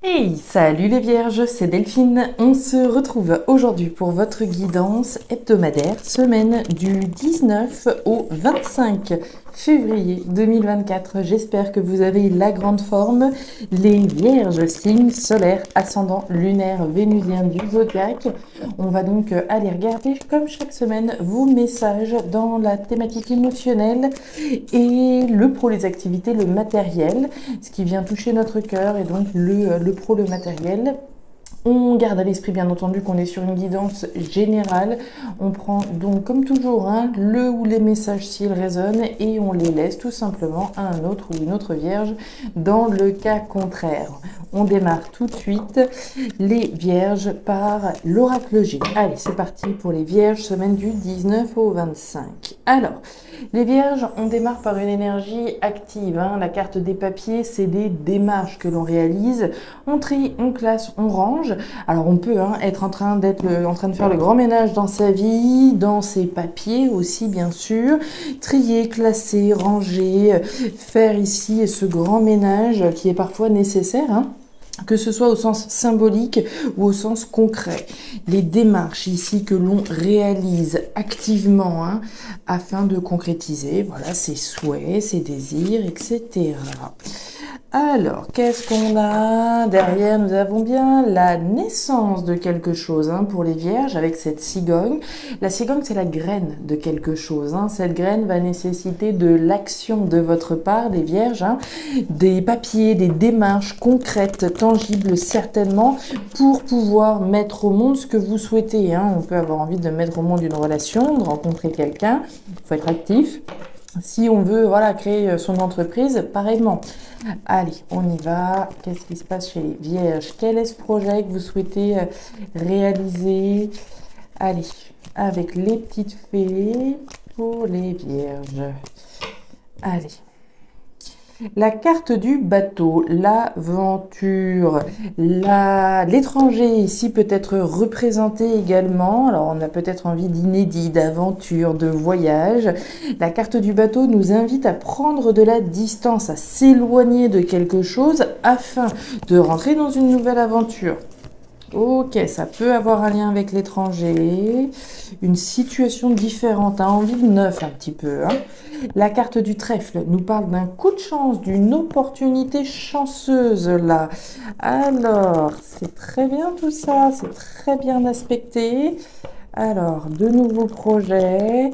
Hey, salut les vierges, c'est Delphine. On se retrouve aujourd'hui pour votre guidance hebdomadaire, semaine du 19 au 25 février 2024. J'espère que vous avez la grande forme. Les vierges, signe solaire, ascendant lunaire, vénusien du zodiaque. On va donc aller regarder, comme chaque semaine, vos messages dans la thématique émotionnelle et les activités, le matériel, ce qui vient toucher notre cœur et donc le matériel. On garde à l'esprit bien entendu qu'on est sur une guidance générale. On prend donc comme toujours le ou les messages s'ils résonnent et on les laisse tout simplement à un autre ou une autre vierge dans le cas contraire. On démarre tout de suite les vierges par l'oracle G. Allez, c'est parti pour les vierges, semaine du 19 au 25. Alors, les vierges, on démarre par une énergie active. La carte des papiers, c'est des démarches que l'on réalise. On trie, on classe, on range. Alors on peut être en train de faire le grand ménage dans sa vie, dans ses papiers aussi bien sûr, trier, classer, ranger, faire ici ce grand ménage qui est parfois nécessaire. Que ce soit au sens symbolique ou au sens concret. Les démarches ici que l'on réalise activement afin de concrétiser ses souhaits, ses désirs, etc. Alors, qu'est-ce qu'on a derrière? Nous avons bien la naissance de quelque chose pour les vierges avec cette cigogne. La cigogne, c'est la graine de quelque chose. Cette graine va nécessiter de l'action de votre part, les vierges, des papiers, des démarches concrètes, tangibles certainement, pour pouvoir mettre au monde ce que vous souhaitez. On peut avoir envie de mettre au monde une relation, de rencontrer quelqu'un, il faut être actif. Si on veut créer son entreprise, pareillement. Allez, on y va. Qu'est-ce qui se passe chez les vierges? Quel est ce projet que vous souhaitez réaliser? Allez, avec les petites fées pour les vierges. Allez. La carte du bateau, l'aventure, l'étranger ici peut être représenté également. Alors on a peut-être envie d'inédit, d'aventure, de voyage. La carte du bateau nous invite à prendre de la distance, à s'éloigner de quelque chose afin de rentrer dans une nouvelle aventure. Ok, ça peut avoir un lien avec l'étranger, une situation différente, envie de neuf un petit peu. La carte du trèfle nous parle d'un coup de chance, d'une opportunité chanceuse là. Alors, c'est très bien tout ça, c'est très bien aspecté. Alors, de nouveaux projets,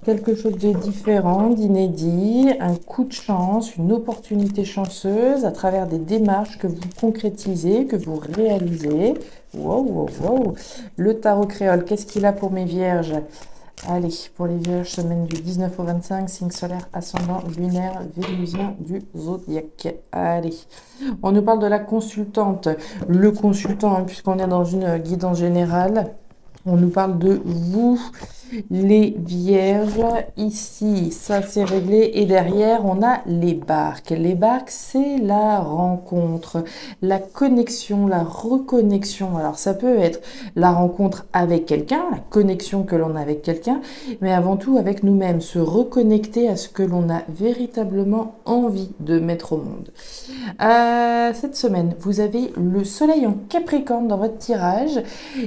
quelque chose de différent, d'inédit, un coup de chance, une opportunité chanceuse à travers des démarches que vous concrétisez, que vous réalisez. Wow, wow, wow. Le tarot créole, qu'est-ce qu'il a pour mes vierges? Allez, pour les vierges, semaine du 19 au 25, signe solaire, ascendant, lunaire, vénusien du zodiaque. Allez, on nous parle de la consultante. Le consultant, puisqu'on est dans une guidance générale, on nous parle de vous, les vierges. Ici, ça c'est réglé. Et derrière, on a les barques. Les barques, c'est la rencontre, la connexion, la reconnexion. Alors, ça peut être la rencontre avec quelqu'un, la connexion que l'on a avec quelqu'un, mais avant tout avec nous-mêmes, se reconnecter à ce que l'on a véritablement envie de mettre au monde. Cette semaine, vous avez le soleil en Capricorne dans votre tirage.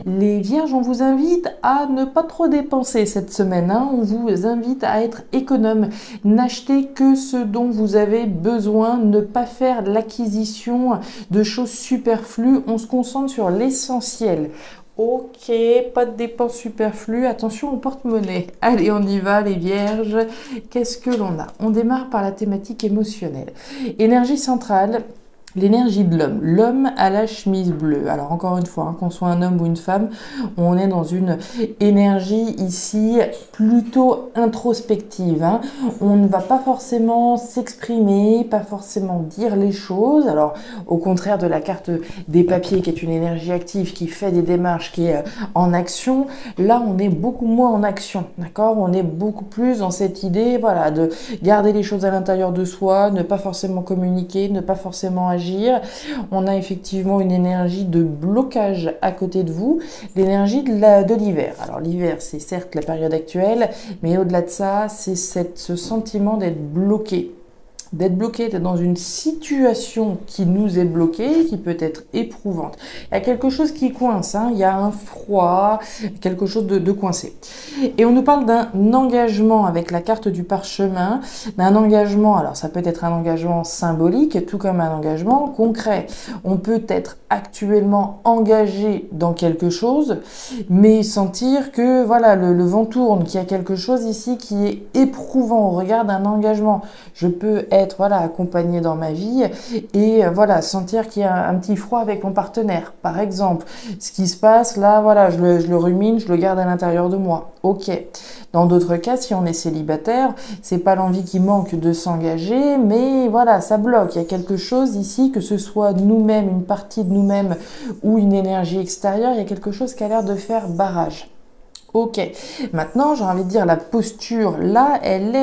Les vierges, on vous invite à ne pas trop dépenser cette semaine. On vous invite à être économe. N'achetez que ce dont vous avez besoin. Ne pas faire l'acquisition de choses superflues. On se concentre sur l'essentiel. Ok, pas de dépenses superflues. Attention au porte-monnaie. Allez, on y va les vierges. Qu'est-ce que l'on a? On démarre par la thématique émotionnelle. Énergie centrale. L'énergie de l'homme, l'homme à la chemise bleue. Alors encore une fois, qu'on soit un homme ou une femme, on est dans une énergie ici plutôt introspective. On ne va pas forcément s'exprimer, pas forcément dire les choses. Alors au contraire de la carte des papiers qui est une énergie active, qui fait des démarches, qui est en action, là on est beaucoup moins en action, d'accord? On est beaucoup plus dans cette idée, de garder les choses à l'intérieur de soi, ne pas forcément communiquer, ne pas forcément agir. On a effectivement une énergie de blocage à côté de vous, l'énergie de l'hiver. Alors l'hiver, c'est certes la période actuelle, mais au-delà de ça, c'est ce sentiment d'être bloqué. d'être bloqué, d'être dans une situation qui nous est bloquée, qui peut être éprouvante. Il y a quelque chose qui coince, hein, il y a un froid, quelque chose de coincé. Et on nous parle d'un engagement avec la carte du parchemin, d'un engagement, alors ça peut être un engagement symbolique, tout comme un engagement concret. On peut être actuellement engagé dans quelque chose, mais sentir que voilà, le vent tourne, qu'il y a quelque chose ici qui est éprouvant au regard d'un engagement. Je peux être voilà, accompagné dans ma vie et voilà, sentir qu'il y a un petit froid avec mon partenaire. Par exemple, ce qui se passe là, voilà, je le rumine, je le garde à l'intérieur de moi. Ok. Dans d'autres cas, si on est célibataire, c'est pas l'envie qui manque de s'engager, mais voilà, ça bloque. Il y a quelque chose ici, que ce soit nous-mêmes, une partie de nous-mêmes ou une énergie extérieure, il y a quelque chose qui a l'air de faire barrage. Ok, maintenant j'ai envie de dire la posture là, elle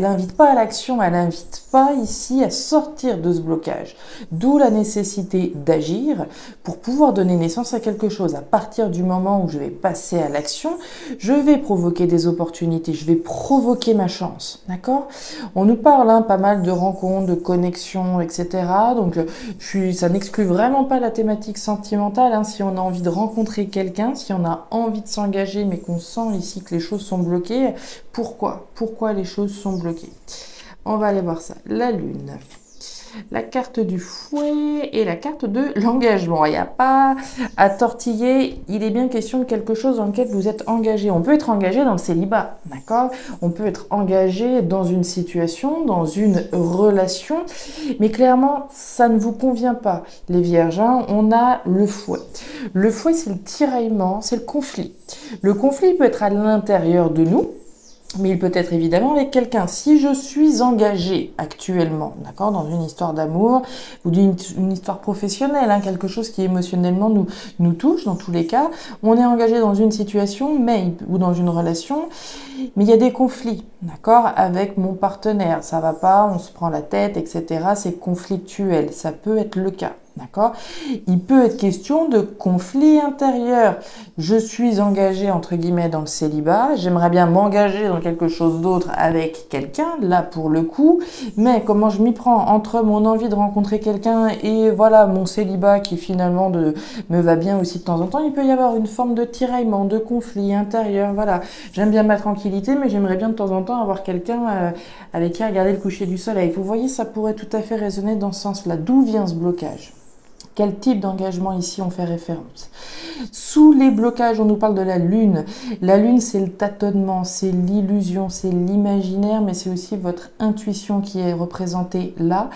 invite pas à l'action, elle invite pas ici à sortir de ce blocage. D'où la nécessité d'agir pour pouvoir donner naissance à quelque chose. À partir du moment où je vais passer à l'action, je vais provoquer des opportunités, je vais provoquer ma chance, d'accord? On nous parle hein, pas mal de rencontres, de connexions, etc. Donc ça n'exclut vraiment pas la thématique sentimentale. Hein, si on a envie de rencontrer quelqu'un, si on a envie de s'engager, mais qu'on sent ici que les choses sont bloquées. Pourquoi les choses sont bloquées? On va aller voir ça. La lune, la carte du fouet et la carte de l'engagement. Il n'y a pas à tortiller, il est bien question de quelque chose dans lequel vous êtes engagé. On peut être engagé dans le célibat, d'accord? On peut être engagé dans une situation, dans une relation, mais clairement, ça ne vous convient pas. Les vierges, hein, on a le fouet. Le fouet, c'est le tiraillement, c'est le conflit. Le conflit peut être à l'intérieur de nous, mais il peut être évidemment avec quelqu'un. Si je suis engagée actuellement, d'accord, dans une histoire d'amour ou une histoire professionnelle, hein, quelque chose qui émotionnellement nous touche, dans tous les cas, on est engagé dans une situation ou dans une relation, mais il y a des conflits, d'accord, avec mon partenaire. Ça va pas, on se prend la tête, etc. C'est conflictuel. Ça peut être le cas. D'accord? Il peut être question de conflit intérieur. Je suis engagée, entre guillemets, dans le célibat. J'aimerais bien m'engager dans quelque chose d'autre avec quelqu'un, là, pour le coup. Mais comment je m'y prends entre mon envie de rencontrer quelqu'un et, voilà, mon célibat qui, finalement, me va bien aussi de temps en temps, il peut y avoir une forme de tiraillement, de conflit intérieur. Voilà. J'aime bien ma tranquillité, mais j'aimerais bien de temps en temps avoir quelqu'un avec qui regarder le coucher du soleil. Vous voyez, ça pourrait tout à fait résonner dans ce sens-là. D'où vient ce blocage? Quel type d'engagement ici on fait référence? Sous les blocages, on nous parle de la lune. La lune, c'est le tâtonnement, c'est l'illusion, c'est l'imaginaire, mais c'est aussi votre intuition qui est représentée là.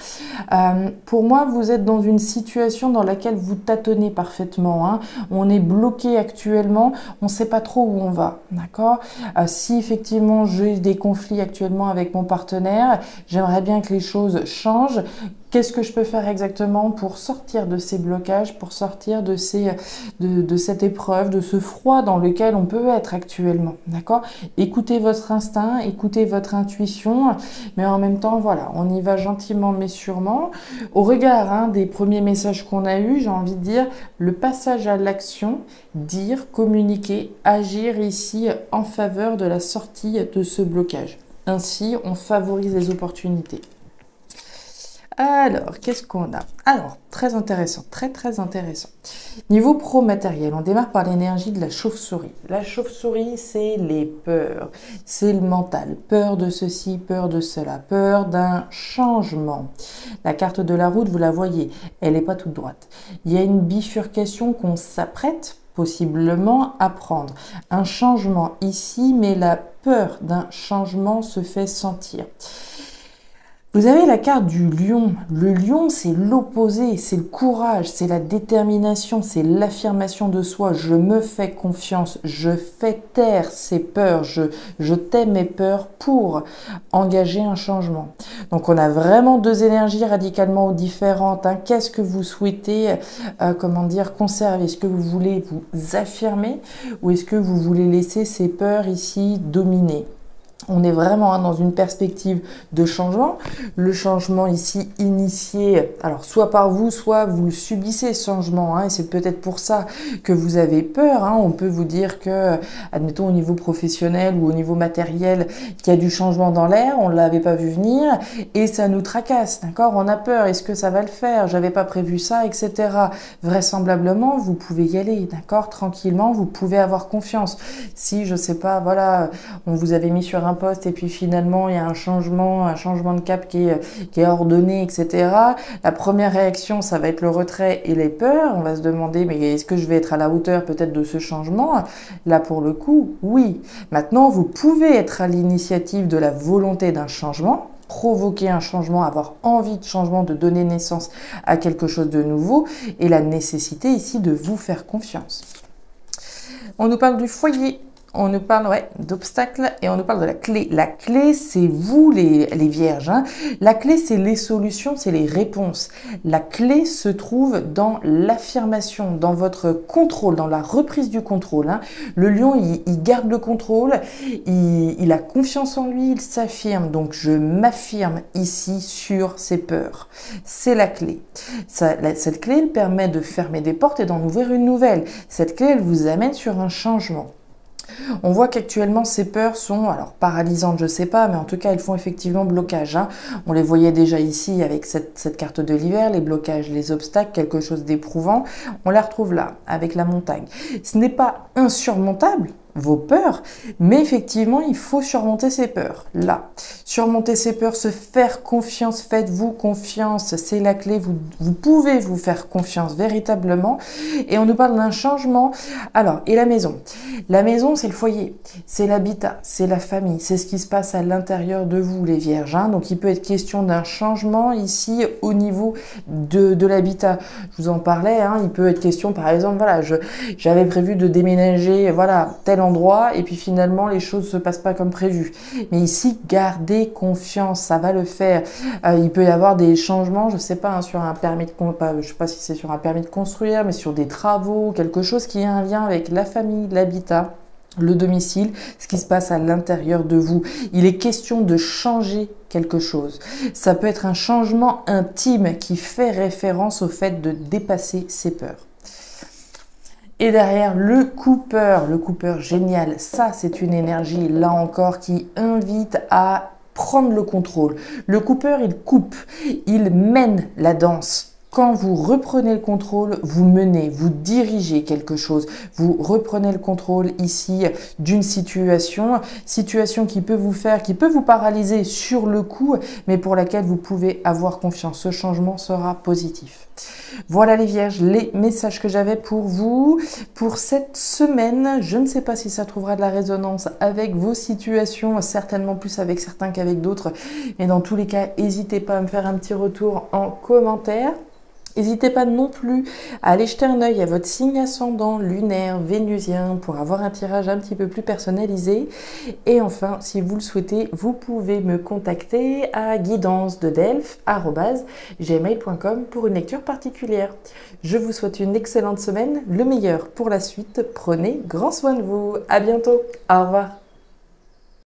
Pour moi, vous êtes dans une situation dans laquelle vous tâtonnez parfaitement. Hein. On est bloqué actuellement, on ne sait pas trop où on va. D'accord? Si effectivement j'ai des conflits actuellement avec mon partenaire, j'aimerais bien que les choses changent. Qu'est-ce que je peux faire exactement pour sortir de ces blocages, pour sortir de cette épreuve, de ce froid dans lequel on peut être actuellement, d'accord? Écoutez votre instinct, écoutez votre intuition, mais en même temps, voilà, on y va gentiment mais sûrement. Au regard hein, des premiers messages qu'on a eus, j'ai envie de dire, le passage à l'action, dire, communiquer, agir ici en faveur de la sortie de ce blocage. Ainsi, on favorise les opportunités. Alors, qu'est-ce qu'on a? Alors, très intéressant, très intéressant. Niveau pro-matériel, on démarre par l'énergie de la chauve-souris. La chauve-souris, c'est les peurs, c'est le mental. Peur de ceci, peur de cela, peur d'un changement. La carte de la route, vous la voyez, elle n'est pas toute droite. Il y a une bifurcation qu'on s'apprête possiblement à prendre. Un changement ici, mais la peur d'un changement se fait sentir. Vous avez la carte du lion. Le lion, c'est l'opposé, c'est le courage, c'est la détermination, c'est l'affirmation de soi. Je me fais confiance, je fais taire ces peurs, je tais mes peurs pour engager un changement. Donc on a vraiment deux énergies radicalement différentes. Hein. Qu'est-ce que vous souhaitez, conserver? Est-ce que vous voulez vous affirmer ou est-ce que vous voulez laisser ces peurs ici dominer? On est vraiment dans une perspective de changement. Le changement ici initié, alors soit par vous, soit vous le subissez ce changement. Et c'est peut-être pour ça que vous avez peur. On peut vous dire que, admettons au niveau professionnel ou au niveau matériel, qu'il y a du changement dans l'air, on ne l'avait pas vu venir et ça nous tracasse. D'accord? On a peur. Est-ce que ça va le faire? J'avais pas prévu ça, etc. Vraisemblablement, vous pouvez y aller. D'accord? Tranquillement, vous pouvez avoir confiance. Si, je sais pas, voilà, on vous avait mis sur un poste et puis finalement il y a un changement de cap qui est ordonné, etc. La première réaction, ça va être le retrait et les peurs. On va se demander, mais est-ce que je vais être à la hauteur peut-être de ce changement? Là, pour le coup, oui. Maintenant, vous pouvez être à l'initiative de la volonté d'un changement, provoquer un changement, avoir envie de changement, de donner naissance à quelque chose de nouveau, et la nécessité ici de vous faire confiance. On nous parle du foyer. On nous parle d'obstacles et on nous parle de la clé. La clé, c'est vous les vierges. La clé, c'est les solutions, c'est les réponses. La clé se trouve dans l'affirmation, dans votre contrôle, dans la reprise du contrôle. Le lion, il garde le contrôle, il a confiance en lui, il s'affirme. Donc, je m'affirme ici sur ses peurs. C'est la clé. Cette clé, elle permet de fermer des portes et d'en ouvrir une nouvelle. Cette clé, elle vous amène sur un changement. On voit qu'actuellement ces peurs sont, alors paralysantes, je sais pas, mais en tout cas elles font effectivement blocage. On les voyait déjà ici avec cette carte de l'hiver, les blocages, les obstacles, quelque chose d'éprouvant. On la retrouve là, avec la montagne. Ce n'est pas insurmontable, vos peurs, mais effectivement, il faut surmonter ses peurs. Là, surmonter ses peurs, se faire confiance, faites-vous confiance, c'est la clé. Vous pouvez vous faire confiance véritablement. Et on nous parle d'un changement. Alors, et la maison? La maison, c'est le foyer, c'est l'habitat, c'est la famille, c'est ce qui se passe à l'intérieur de vous, les vierges. Donc, il peut être question d'un changement ici au niveau de l'habitat. Je vous en parlais, il peut être question, par exemple, voilà, j'avais prévu de déménager, voilà, tel endroit et puis finalement les choses se passent pas comme prévu. Mais ici, gardez confiance, ça va le faire. Il peut y avoir des changements, je sais pas, sur un permis de je sais pas si c'est sur un permis de construire, mais sur des travaux, quelque chose qui a un lien avec la famille, l'habitat, le domicile, ce qui se passe à l'intérieur de vous. Il est question de changer quelque chose. Ça peut être un changement intime qui fait référence au fait de dépasser ses peurs. Et derrière, le Cooper génial, ça c'est une énergie, là encore, qui invite à prendre le contrôle. Le Cooper, il coupe, il mène la danse. Quand vous reprenez le contrôle, vous menez, vous dirigez quelque chose. Vous reprenez le contrôle ici d'une situation qui peut vous paralyser sur le coup, mais pour laquelle vous pouvez avoir confiance. Ce changement sera positif. Voilà les vierges, les messages que j'avais pour vous pour cette semaine. Je ne sais pas si ça trouvera de la résonance avec vos situations, certainement plus avec certains qu'avec d'autres. Mais dans tous les cas, n'hésitez pas à me faire un petit retour en commentaire. N'hésitez pas non plus à aller jeter un œil à votre signe ascendant lunaire, vénusien pour avoir un tirage un petit peu plus personnalisé. Et enfin, si vous le souhaitez, vous pouvez me contacter à guidance-de-delphes@gmail.com pour une lecture particulière. Je vous souhaite une excellente semaine, le meilleur pour la suite. Prenez grand soin de vous. À bientôt. Au revoir.